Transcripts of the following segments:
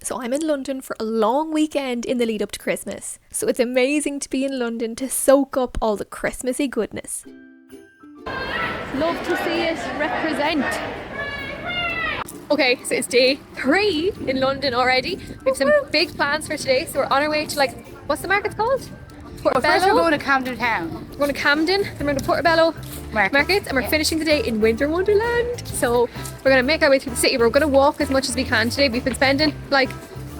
So I'm in London for a long weekend in the lead up to Christmas. So it's amazing to be in London to soak up all the Christmassy goodness. Love to see it represent. Okay, so it's day 3 in London already. We have some big plans for today, so we're on our way to, like, what's the market called? Well, first we're going to Camden Town. We're going to Camden, then we're going to Portobello Markets, and we're finishing the day in Winter Wonderland. So we're going to make our way through the city. We're going to walk as much as we can today. We've been spending like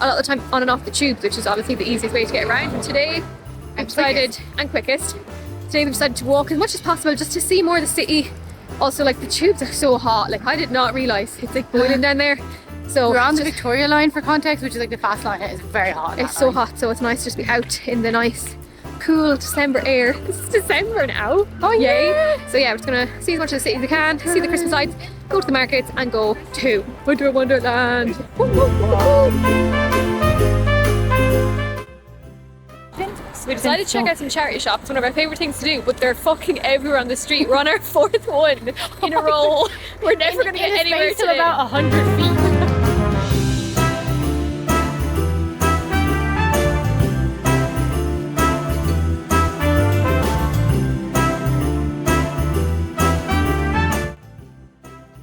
a lot of time on and off the tubes, which is obviously the easiest way to get around. And today we've decided, and quickest, today we've decided to walk as much as possible just to see more of the city. Also, like, the tubes are so hot. Like, I did not realise it's like boiling down there. So we're on the Victoria line for context, which is like the fast line. It is very hot. It's so hot, so it's nice to just be out in the nice cool December air. This is December now. Oh yay! Yeah. So yeah, we're just gonna see as much of the city as we can, see the Christmas lights, go to the markets, and go to Winter Wonderland. We decided to check out some charity shops, one of our favourite things to do, but they're fucking everywhere on the street. We're on our 4th one in a row. We're never going to get anywhere today. About 100 feet.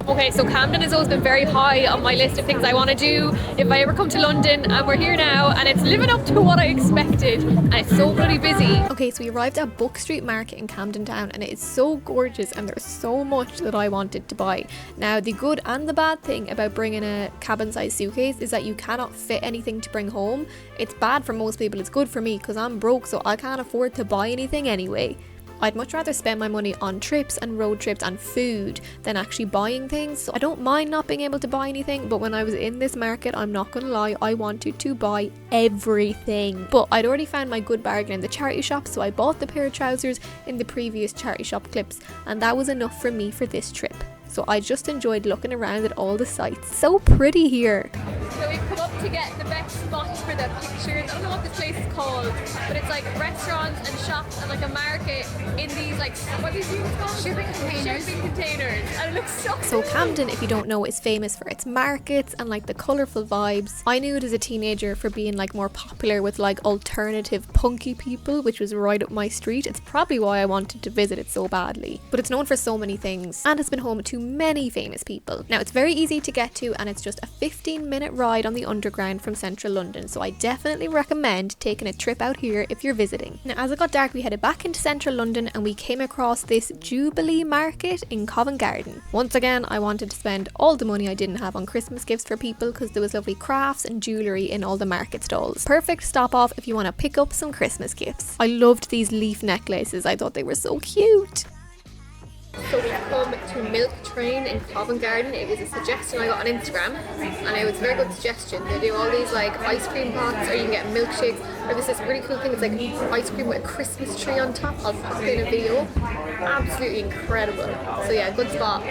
Okay, so Camden has always been very high on my list of things I want to do if I ever come to London, and we're here now and it's living up to what I expected, and it's so bloody busy. Okay, so we arrived at Book Street Market in Camden Town, and it is so gorgeous and there's so much that I wanted to buy. Now, the good and the bad thing about bringing a cabin-sized suitcase is that you cannot fit anything to bring home. It's bad for most people, it's good for me because I'm broke, so I can't afford to buy anything anyway. I'd much rather spend my money on trips and road trips and food than actually buying things. So I don't mind not being able to buy anything, but when I was in this market, I'm not gonna lie, I wanted to buy everything. But I'd already found my good bargain in the charity shop, so I bought the pair of trousers in the previous charity shop clips, and that was enough for me for this trip. So I just enjoyed looking around at all the sights. So pretty here. So we've come up to get the best spot for the pictures. I don't know what this place is called, but it's like restaurants and shops and like a market in these, like, what are these units called? Shipping containers. And it looks so cool. So Camden, if you don't know, is famous for its markets and like the colourful vibes. I knew it as a teenager for being like more popular with like alternative punky people, which was right up my street. It's probably why I wanted to visit it so badly. But it's known for so many things and it's been home to many famous people. Now, it's very easy to get to and it's just a 15-minute ride on the underground from central London, so I definitely recommend taking a trip out here if you're visiting. Now, as it got dark, we headed back into central London and we came across this Jubilee Market in Covent Garden. Once again, I wanted to spend all the money I didn't have on Christmas gifts for people because there was lovely crafts and jewellery in all the market stalls. Perfect stop off if you want to pick up some Christmas gifts. I loved these leaf necklaces, I thought they were so cute. So we've come to Milk Train in Covent Garden. It was a suggestion I got on Instagram and it was a very good suggestion. They do all these like ice cream pots, or you can get milkshakes, or there's this really cool thing, it's like ice cream with a Christmas tree on top. I'll pop it in a video. Absolutely incredible. So yeah, good spot.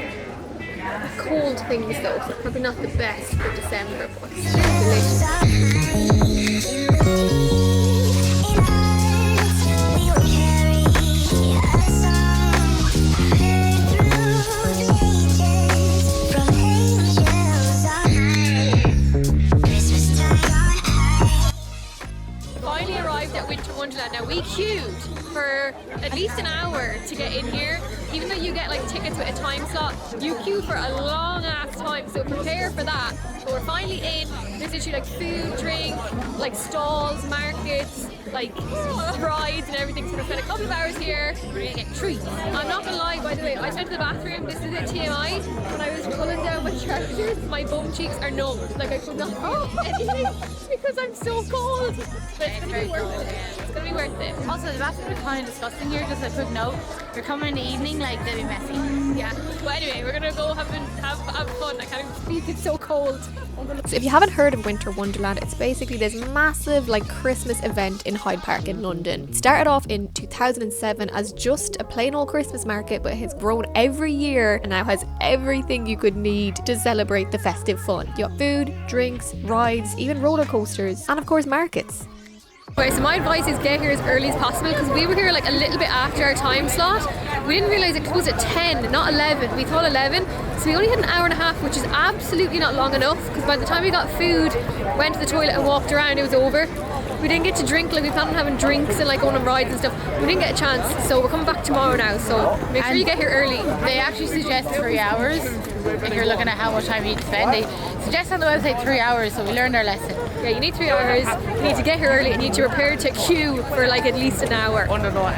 Cold things though, so probably not the best for December, but delicious. Now, we queued for at least an hour to get in here. Even though you get like tickets with a time slot, you queue for a long ass time, so prepare for that. But we're finally in. There's literally like food, drink, like stalls, markets, like rides and everything. So we're gonna spend a couple of hours here. We're gonna get treats. I'm not gonna lie, by the way, I went to the bathroom, this is a TMI. When I was pulling down my trousers, my bum cheeks are numb. Like I could not do anything because I'm so cold. But it's gonna be worth it. It's gonna be worth it. Also, the bathroom is kind of disgusting here, just a quick note. If you're coming in the evening, like, they'll be messy. Yeah. But anyway, we're gonna go have fun. I can't even speak, it's so cold. So if you haven't heard of Winter Wonderland, it's basically this massive like Christmas event in Hyde Park in London. It started off in 2007 as just a plain old Christmas market, but it has grown every year and now has everything you could need to celebrate the festive fun. You got food, drinks, rides, even roller coasters, and of course markets. Okay, so my advice is get here as early as possible because we were here like a little bit after our time slot. We didn't realise it closed at 10, not 11. We thought 11, so we only had an hour and a half, which is absolutely not long enough because by the time we got food, went to the toilet and walked around, it was over. We didn't get to drink, like we planned on having drinks and like going on rides and stuff. We didn't get a chance, so we're coming back tomorrow now, so make sure you get here early. They actually suggest 3 hours if you're looking at how much time you need to spend. They suggest on the website 3 hours, so we learned our lesson. Yeah, you need 3 hours, you need to get here early and you need to prepare to queue for like at least an hour.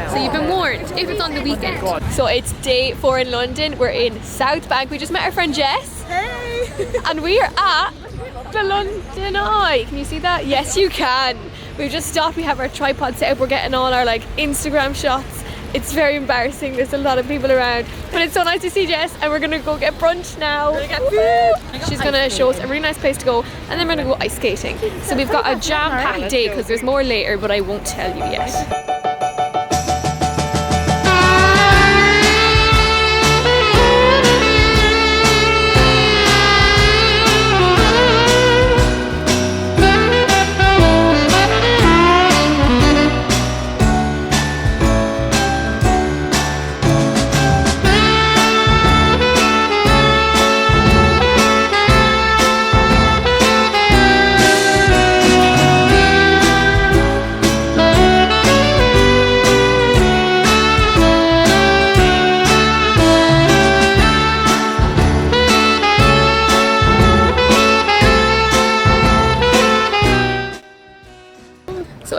So you've been warned, if it's on the weekend. So it's day 4 in London, we're in South Bank. We just met our friend Jess. Hey! And we are at the London Eye. Can you see that? Yes, you can. We've just stopped, we have our tripod set up, we're getting all our like Instagram shots. It's very embarrassing, there's a lot of people around. But it's so nice to see Jess and we're gonna go get brunch now. She's gonna show us a really nice place to go and then we're gonna go ice skating. So we've got a jam-packed day because there's more later, but I won't tell you yet.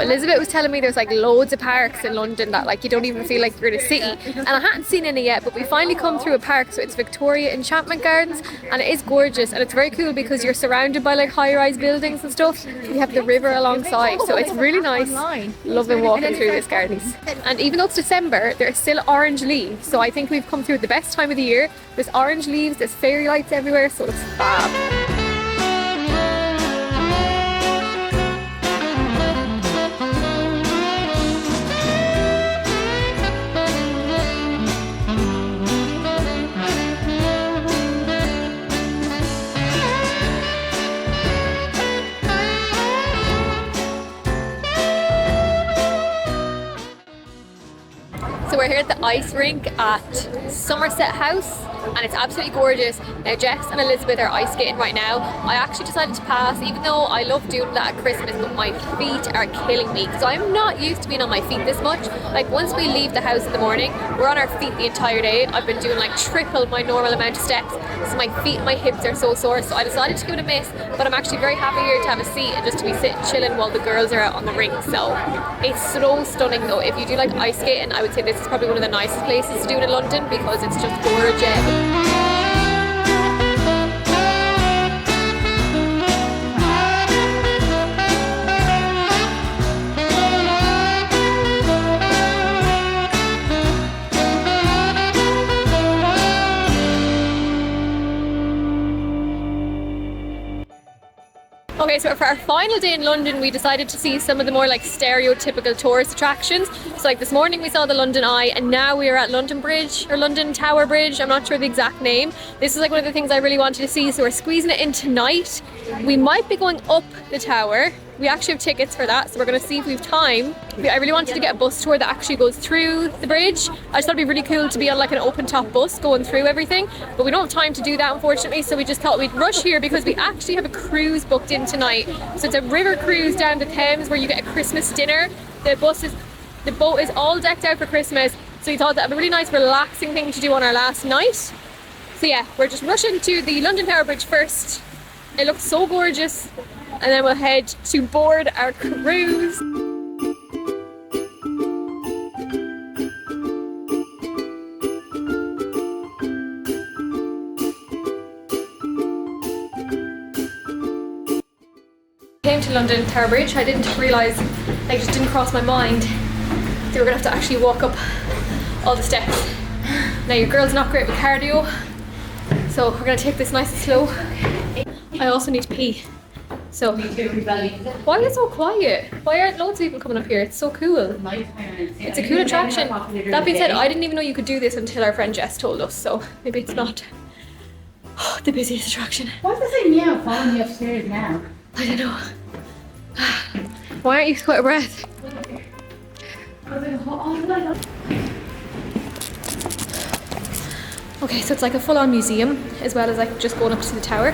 Elizabeth was telling me there's like loads of parks in London that like you don't even feel like you're in a city, and I hadn't seen any yet, but we finally come through a park. So it's Victoria Enchantment Gardens and it is gorgeous and it's very cool because you're surrounded by like high-rise buildings and stuff. We have the river alongside, so it's really nice. Loving walking through this gardens. And even though it's December, there's still orange leaves, so I think we've come through the best time of the year. There's orange leaves, there's fairy lights everywhere, so it's fab. So we're here at the ice rink at Somerset House and it's absolutely gorgeous. Now Jess and Elizabeth are ice skating right now. I actually decided to pass even though I love doing that at Christmas, but my feet are killing me because I'm not used to being on my feet this much. Like once we leave the house in the morning, we're on our feet the entire day. I've been doing like triple my normal amount of steps, so my feet and my hips are so sore, so I decided to give it a miss, but I'm actually very happy here to have a seat and just to be sitting chilling while the girls are out on the rink. So it's so stunning though. If you do like ice skating, I would say this is probably one of the nicest places to do it in London because it's just gorgeous. Okay, so for our final day in London, we decided to see some of the more like stereotypical tourist attractions. So like this morning we saw the London Eye and now we are at London Bridge or London Tower Bridge. I'm not sure the exact name. This is like one of the things I really wanted to see, so we're squeezing it in tonight. We might be going up the tower. We actually have tickets for that, so we're going to see if we have time. I really wanted to get a bus tour that actually goes through the bridge. I just thought it'd be really cool to be on like an open top bus going through everything, but we don't have time to do that unfortunately, so we just thought we'd rush here because we actually have a cruise booked in tonight. So it's a river cruise down the Thames where you get a Christmas dinner. The boat is all decked out for Christmas, so we thought that would be a really nice relaxing thing to do on our last night. So yeah, we're just rushing to the London Tower Bridge first. It looks so gorgeous. And then we'll head to board our cruise. Came to London Tower Bridge. I didn't realise, like, just didn't cross my mind that we're gonna have to actually walk up all the steps. Now your girl's not great with cardio, so we're gonna take this nice and slow. I also need to pee. So, why is it so quiet? Why aren't loads of people coming up here? It's so cool. It's a cool attraction. That being said, I didn't even know you could do this until our friend Jess told us, so maybe it's not the busiest attraction. Why does it say meow following you upstairs now? I don't know. Why aren't you so out of breath? Okay, so it's like a full-on museum as well as like just going up to the tower,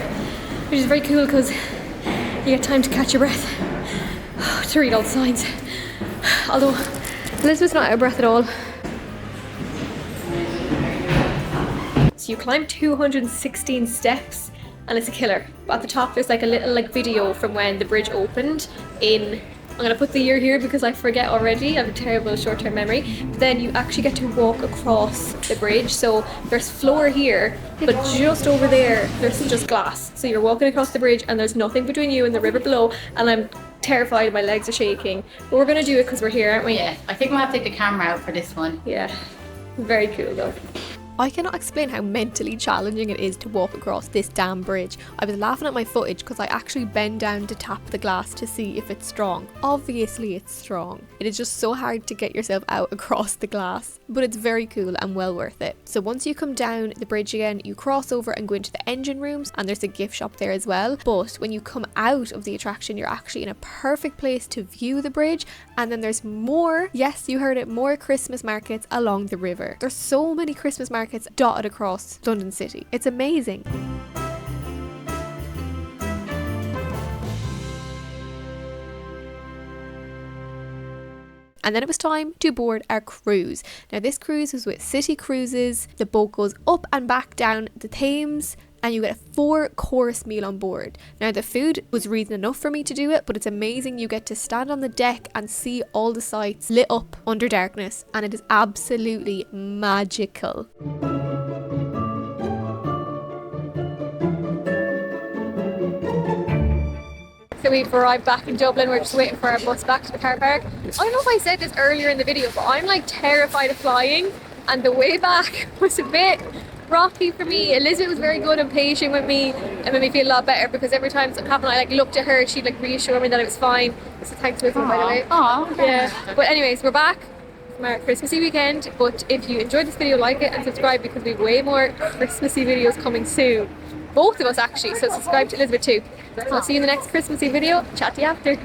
which is very cool because you get time to catch your breath to read all the signs. Although Elizabeth's not out of breath at all. So you climb 216 steps and it's a killer. But at the top there's like a little like video from when the bridge opened in, I'm gonna put the year here because I forget already, I have a terrible short-term memory. But then you actually get to walk across the bridge. So there's floor here, but just over there there's just glass. So you're walking across the bridge and there's nothing between you and the river below, and I'm terrified, my legs are shaking. But we're gonna do it because we're here, aren't we? Yeah, I think we'll have to take the camera out for this one. Yeah, very cool though. I cannot explain how mentally challenging it is to walk across this damn bridge. I was laughing at my footage because I actually bend down to tap the glass to see if it's strong. Obviously it's strong. It is just so hard to get yourself out across the glass, but it's very cool and well worth it. So once you come down the bridge again, you cross over and go into the engine rooms, and there's a gift shop there as well. But when you come out of the attraction, you're actually in a perfect place to view the bridge, and then there's more, yes you heard it, more Christmas markets along the river. There's so many Christmas markets dotted across London City. It's amazing. And then it was time to board our cruise. Now this cruise was with City Cruises. The boat goes up and back down the Thames, and you get a 4-course meal on board. Now the food was reason enough for me to do it, but it's amazing. You get to stand on the deck and see all the sights lit up under darkness, and it is absolutely magical. So we've arrived back in Dublin, we're just waiting for our bus back to the car park. I don't know if I said this earlier in the video, but I'm like terrified of flying, and the way back was a bit rocky for me. Elizabeth was very good and patient with me and made me feel a lot better, because every time something happened I like looked at her, she'd like reassure me that it was fine. So thanks to her, by the way. Yeah. But anyways, we're back from our Christmassy weekend. But if you enjoyed this video, like it and subscribe, because we have way more Christmassy videos coming soon. Both of us actually, so subscribe to Elizabeth too. So I'll see you in the next Christmassy video. Chat to you after.